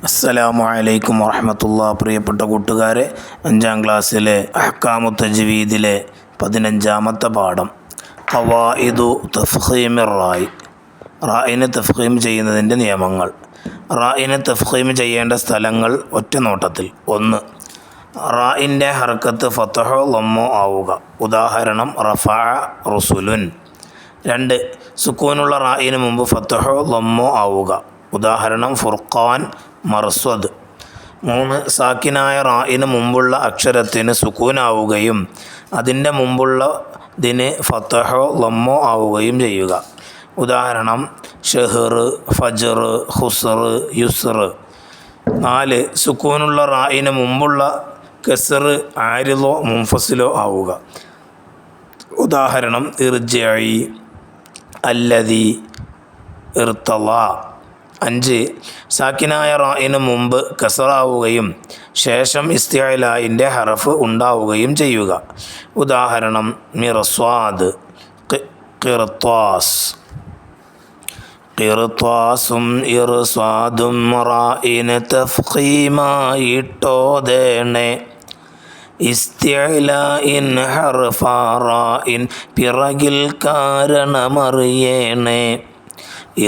അസ്സലാമു അലൈക്കും വറഹ്മത്തുള്ളാഹി. പ്രിയപ്പെട്ട കൂട്ടുകാരെ, 5ാം ക്ലാസ്സിലെ അഹ്കാമു തജ്വീദിലെ 15ാമത്തെ പാഠം ഖവായിദു തഫ്ഖീമിർ റായി. റായിനെ തഫ്ഖീം ചെയ്യുന്നതിൻ്റെ നിയമങ്ങൾ. റായിനെ തഫ്ഖീം ചെയ്യേണ്ട സ്ഥലങ്ങൾ ഒറ്റ നോട്ടത്തിൽ. 1. റായിൻ്റെ ഹർക്കത്ത് ഫതഹോ ലമ്മോ ആവുക. ഉദാഹരണം റഫഅ റുസുലുൻ. 2. സുക്കൂനുള്ള റായിന് മുമ്പ് ഫതഹോ ലമ്മോ ആവുക. ഉദാഹരണം ഫുർഖാൻ മർസ്വദ്. 3. സാക്കിനായ റായിന് മുമ്പുള്ള അക്ഷരത്തിന് സുക്കൂനാവുകയും അതിൻ്റെ മുമ്പുള്ളതിന് ഫതഹോ ലമ്മോ ആവുകയും ചെയ്യുക. ഉദാഹരണം ഷഹർ, ഫജ്ർ, ഖുസ്ർ, യുസ്ർ. 4. സുക്കൂനുള്ള റായിന് മുമ്പുള്ള കസ്ർ ആരിദോ മുൻഫസിലോ ആവുക. ഉദാഹരണം ഇർജിഇ, അല്ലദി, ഇർതള. 5. സാക്കിനായ റായിന് മുമ്പ് കസറാവുകയും ശേഷം ഇസ്തിഅലാഇൻ്റെ ഹറഫ് ഉണ്ടാവുകയും ചെയ്യുക. ഉദാഹരണം മിർസ്വാദ്, ഖിർത്വാസ്. ഖിർത്വാസും ഇർസ്വാദും റായിന് തഫ്ഖീമായിട്ടോദേണേ. ഇസ്തിഅലാഇൻ ഹർഫ റായിൻ പിറകിൽ കാരണമറിയേണേ.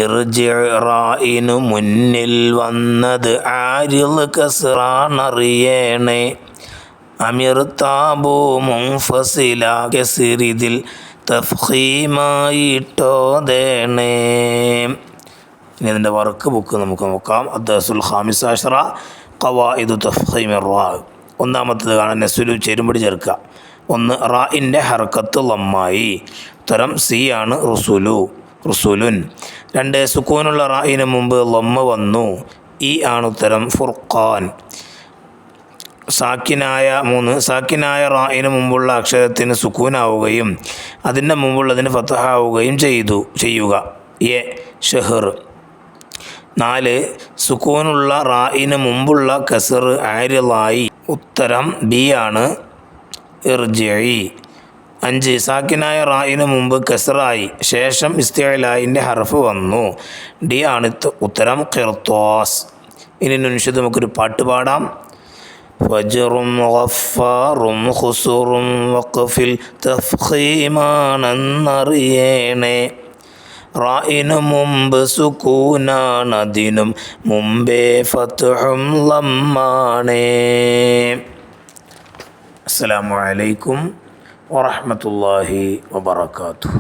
ഇർജിഅ റായിനു മുന്നിൽ വന്നത് ആരിദ് കസ്റാണറിയേണേ. അമിർതാബു മുൻഫസില കസ്രിദിൽ തഫ്ഖീമായിട്ടോദേണേ. ഇനി അതിൻ്റെ വർക്ക് ബുക്ക് നമുക്ക് നോക്കാം. അദ്ദർസുൽ ഖാമിസ് അശ്റ ഖവായിദു തഫ്ഖീമിർ റാ. ഒന്നാമത്തേത് കാണാൻ നസ്ലു ചേരുമ്പടി ചേർക്കുക. 1. റായിൻ്റെ ഹർക്കത്ത് ലമ്മായി. ഉത്തരം സി ആണ്, റുസുലു, റുസുലുൻ. 2. സുക്കൂനുള്ള റായിന് മുമ്പ് ലമ്മ വന്നു. ഈ ആണ് ഉത്തരം, ഫുർഖാൻ. 3. സാക്കിനായ റായിന് മുമ്പുള്ള അക്ഷരത്തിന് സുക്കൂനാവുകയും അതിൻ്റെ മുമ്പുള്ളതിന് ഫതഹാവുകയും ചെയ്യുക. എ ഷഹർ. 4. സുക്കൂനുള്ള റായിന് മുമ്പുള്ള കസ്ർ ആരിളായി. ഉത്തരം ബി ആണ്, ഇർജിഇ. 5. സാക്കിനായ റായിന് മുമ്പ് കസ്റായി ശേഷം ഇസ്തിഅലാഇൻ്റെ ഹർഫ് വന്നു. ഡി ആണ് ഉത്തരം, ഖിർത്വാസ്. ഇനി നുൻഷിദ് നമുക്കൊരു പാട്ട് പാടാം. ഫജ്റും ഗഫാറും ഖുസ്റും വഖഫിൽ തഫ്ഖീമാണെന്നറിയേണേ. റായിനു മുമ്പ് സുക്കൂനാണതിനും മുമ്പേ ഫത്ഹും ലമ്മാണേ. അസ്സലാമു അലൈക്കും വറഹ്മത്തുള്ളാഹി വബറകാതുഹു.